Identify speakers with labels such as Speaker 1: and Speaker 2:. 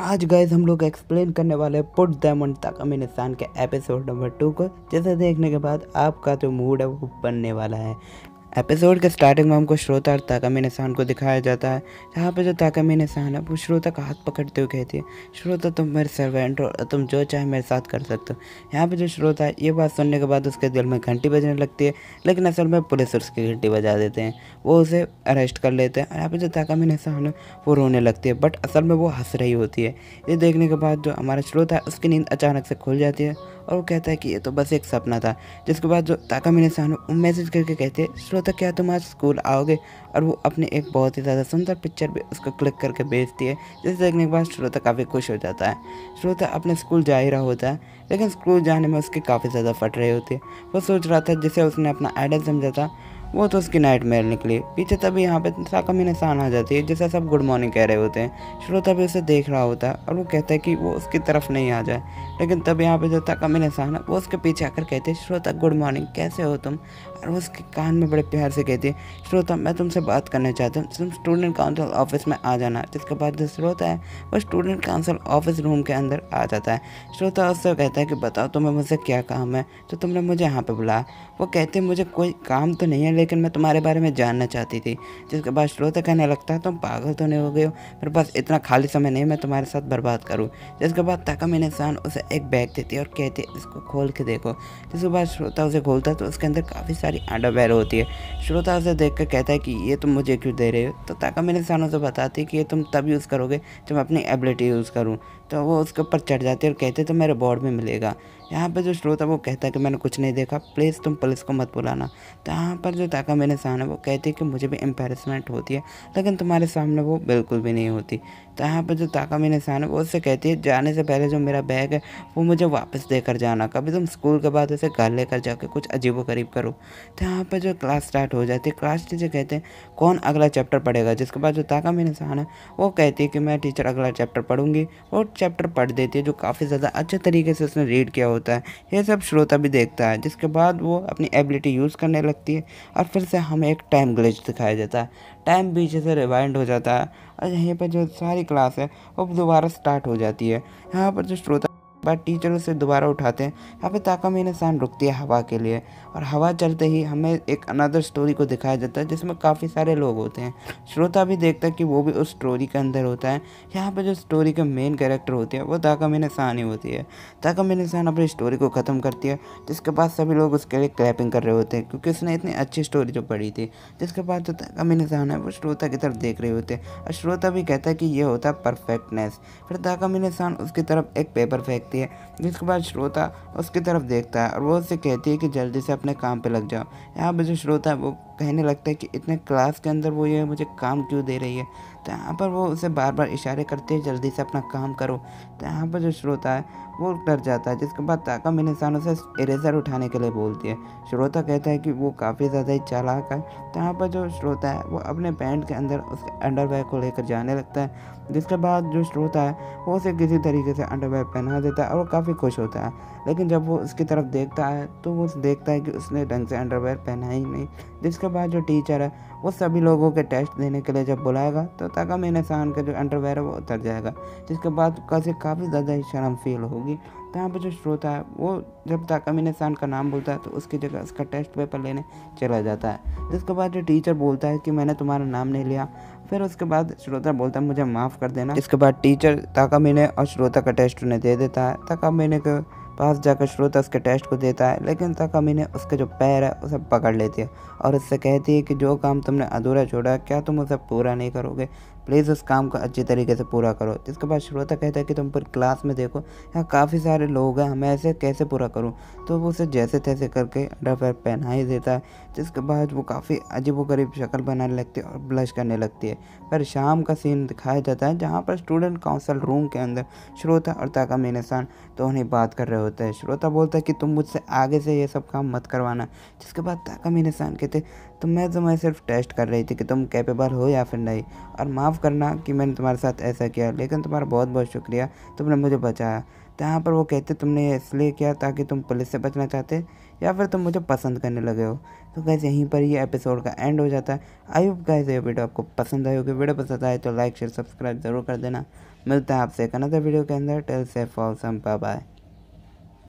Speaker 1: आज गाइस हम लोग एक्सप्लेन करने वाले हैं पुट देम ऑन ताकामी निसान के एपिसोड नंबर 2 को, जिसे देखने के बाद आपका जो मूड है वो बनने वाला है। एपिसोड के स्टार्टिंग में हमको श्रोता और ताकामी निसान को दिखाया जाता है, जहाँ पे जो ताकामी निसान है वो श्रोता का हाथ पकड़ते हुए कहती है, श्रोता तुम मेरे सर्वेंट हो और तुम जो चाहे मेरे साथ कर सकते हो। यहाँ पे जो श्रोता है ये बात सुनने के बाद उसके दिल में घंटी बजने लगती है, लेकिन असल में पुलिस उसकी घंटी बजा देते हैं, वो उसे अरेस्ट कर लेते हैं। और यहाँ पे जो ताकामी निसान है वो रोने लगती है, बट असल में वो हंस रही होती है। ये देखने के बाद जो हमारा श्रोता है उसकी नींद अचानक से खुल जाती है और वो कहता है कि ये तो बस एक सपना था। जिसके बाद जो ताकामी निसान मैसेज करके कहते हैं, श्रोता क्या तुम आज स्कूल आओगे? और वो अपने एक बहुत ही ज़्यादा सुंदर पिक्चर भी उसको क्लिक करके भेजती है, जिसे देखने के बाद श्रोता काफ़ी खुश हो जाता है। श्रोता अपने स्कूल जा ही रहा होता है, लेकिन स्कूल जाने में उसकी काफ़ी ज़्यादा फट रही होती है। वो सोच रहा था जिसे उसने अपना आइडल समझा था वो तो उसकी नाइटमेयर निकली। पीछे तभी यहाँ पे ताकामी निसान आ जाती है, जिसे सब गुड मॉर्निंग कह रहे होते हैं। श्रोता भी उसे देख रहा होता है और वो कहता है कि वो उसकी तरफ नहीं आ जाए, लेकिन तब यहाँ पे जो ताकामी निसान है वो उसके पीछे आकर कहते हैं, श्रोता गुड मॉर्निंग, कैसे हो तुम? और वो उसके कान में बड़े प्यार से कहती है, श्रोता मैं तुमसे बात करना चाहता हूँ, तुम स्टूडेंट काउंसिल ऑफिस में आ जाना। जिसके बाद जो श्रोता है वो स्टूडेंट काउंसिल ऑफिस रूम के अंदर आ जाता है। श्रोता उससे कहता है कि बताओ तुम्हें मुझसे क्या काम है तो तुमने मुझे यहाँ पे बुलाया। वो कहते हैं मुझे कोई काम तो नहीं है, लेकिन मैं तुम्हारे बारे में जानना चाहती थी। जिसके बाद श्रोता कहने लगता है तुम पागल तो नहीं हो गए हो, मेरे पास इतना खाली समय नहीं मैं तुम्हारे साथ बर्बाद करूँ। जिसके बाद ताकामी निसान उसे एक बैग देती है और कहती है इसको खोल के देखो। जिसके बाद श्रोता उसे खोलता है तो उसके अंदर काफ़ी सारी अंडरवेयर होती है। श्रोता उसे देख कर कहता है कि ये तुम मुझे क्यों दे रहे हो? तो ताकामी निसान उसे बताती है कि ये तुम तब यूज़ करोगे जब मैं अपनी एबिलिटी यूज़ करूँ। तो वो उसके ऊपर चढ़ जाती है और कहते तो मेरे बोर्ड में मिलेगा। यहाँ पे जो श्रोता वो कहता है कि मैंने कुछ नहीं देखा, प्लीज़ तुम पुलिस को मत बुलाना। तो यहाँ पर जो ताकामी निसान है वो कहती है कि मुझे भी एम्बैरेसमेंट होती है, लेकिन तुम्हारे सामने वो बिल्कुल भी नहीं होती। तो यहाँ पर जो ताकामी निसान है वो उससे कहती है जाने से पहले जो मेरा बैग है वो मुझे वापस देकर जाना, कभी तुम स्कूल के बाद उसे घर लेकर जाकर कुछ अजीबोगरीब करो। तो यहाँ पर जो क्लास स्टार्ट हो जाती है, क्लास टीचर कहते हैं कौन अगला चैप्टर पढ़ेगा। जिसके बाद जो ताकामी निसान है वो कहती है कि मैं टीचर अगला चैप्टर पढ़ूंगी, और चैप्टर पढ़ देती है जो काफ़ी ज़्यादा अच्छे तरीके से उसने रीड किया होता है। ये सब श्रोता भी देखता है। जिसके बाद वो अपनी एबिलिटी यूज़ करने लगती है और फिर से हमें एक टाइम ग्लिच दिखाया जाता है। टाइम पीछे से रिवाइंड हो जाता है और यहीं पर जो सारी क्लास है वो दोबारा स्टार्ट हो जाती है। यहाँ पर जो श्रोता बाद टीचर उसे दोबारा उठाते हैं। यहाँ पे ताकामी निसान रुकती है हवा के लिए, और हवा चलते ही हमें एक अनदर स्टोरी को दिखाया जाता है जिसमें काफ़ी सारे लोग होते हैं। श्रोता भी देखता है कि वो भी उस स्टोरी के अंदर होता है। यहाँ पे जो स्टोरी के मेन कैरेक्टर होती है वो ताकामी निसान ही होती है। ताकामी निसान अपनी स्टोरी को ख़त्म करती है, जिसके बाद सभी लोग उसके लिए क्लैपिंग कर रहे होते हैं क्योंकि उसने इतनी अच्छी स्टोरी जो पढ़ी थी। जिसके बाद जो ताकामी निसान है वो श्रोता की तरफ देख रहे होते हैं और श्रोता भी कहता है कि ये होता है परफेक्टनेस। फिर ताकामी निसान उसकी तरफ एक पेपर फेंकती है, जिसके बाद श्रोता उसकी तरफ देखता है और वो उससे कहती है कि जल्दी से अपने काम पे लग जाओ। यहाँ पर जो श्रोता है वो कहने लगता है कि इतने क्लास के अंदर वो ये मुझे काम क्यों दे रही है। तो यहाँ पर वो उसे बार बार इशारे करते हैं जल्दी से अपना काम करो। तो यहाँ पर जो श्रोता है वो डर जाता है। जिसके बाद ताकामी निसान उसे इरेजर उठाने के लिए बोलती है। श्रोता कहता है कि वो काफ़ी ज़्यादा ही चालाक है। तो यहाँ पर जो श्रोता है वो अपने पैंट के अंदर उसके अंडरवेयर को लेकर जाने लगता है। जिसके बाद जो श्रोता है वो उसे किसी तरीके से अंडरवेयर पहना देता है और वो काफ़ी खुश होता है। लेकिन जब वो उसकी तरफ देखता है तो वो देखता है कि उसने ढंग से अंडरवेयर पहना ही नहीं। जिसके बाद जो टीचर है वो सभी लोगों के टेस्ट देने के लिए जब बुलाएगा तो ताकामी निसान का जो अंडरवेयर है वो उतर जाएगा। जिसके बाद काफ़ी ज़्यादा ही शर्म फील होगी। तो यहाँ पर जो श्रोता है वो जब ताकामी निसान का नाम बोलता है तो उसकी जगह उसका टेस्ट पेपर लेने चला जाता है। जिसके बाद जो टीचर बोलता है कि मैंने तुम्हारा नाम नहीं लिया। फिर उसके बाद श्रोता बोलता है मुझे माफ़ कर देना। इसके बाद टीचर ताकामी और श्रोता का टेस्ट उन्हें दे देता है। ताकामी के पास जाकर श्रोता उसके टेस्ट को देता है, लेकिन ताकामी उसके जो पैर है उसे पकड़ लेती है और उससे कहती है कि जो काम तुमने अधूरा छोड़ा क्या तुम उसे पूरा नहीं करोगे? प्लीज़ उस काम को अच्छी तरीके से पूरा करो। जिसके बाद श्रोता कहता है कि तुम पूरी क्लास में देखो यहाँ काफ़ी सारे लोग हैं, मैं ऐसे कैसे पूरा करूँ? तो वो उसे जैसे तैसे करके अंडरवेयर पहना ही देता है। जिसके बाद वो काफ़ी अजीबोगरीब शक्ल बनाने लगती है और ब्लश करने लगती है। फिर शाम का सीन दिखाया जाता है जहाँ पर स्टूडेंट काउंसिल रूम के अंदर श्रोता और ताकामी निसान दोनों बात कर रहे होते हैं। श्रोता बोलता है कि तुम मुझसे आगे से ये सब काम मत करवाना। जिसके बाद ताकामी निसान कहते तो मैं सिर्फ टेस्ट कर रही थी कि तुम कैपेबल हो या फिर नहीं, और माफ़ करना कि मैंने तुम्हारे साथ ऐसा किया, लेकिन तुम्हारा बहुत बहुत शुक्रिया, तुमने मुझे बचाया। तो यहाँ पर वो कहते तुमने ये इसलिए किया ताकि तुम पुलिस से बचना चाहते या फिर तुम मुझे पसंद करने लगे हो। तो गाइस यहीं पर ये एपिसोड का एंड हो जाता है। आई होप गाइस ये वीडियो आपको पसंद आई होगी। वीडियो पसंद आए तो लाइक शेयर सब्सक्राइब ज़रूर कर देना। मिलते हैं आपसे एक अनदर वीडियो के अंदर। Till safe awesome, bye bye.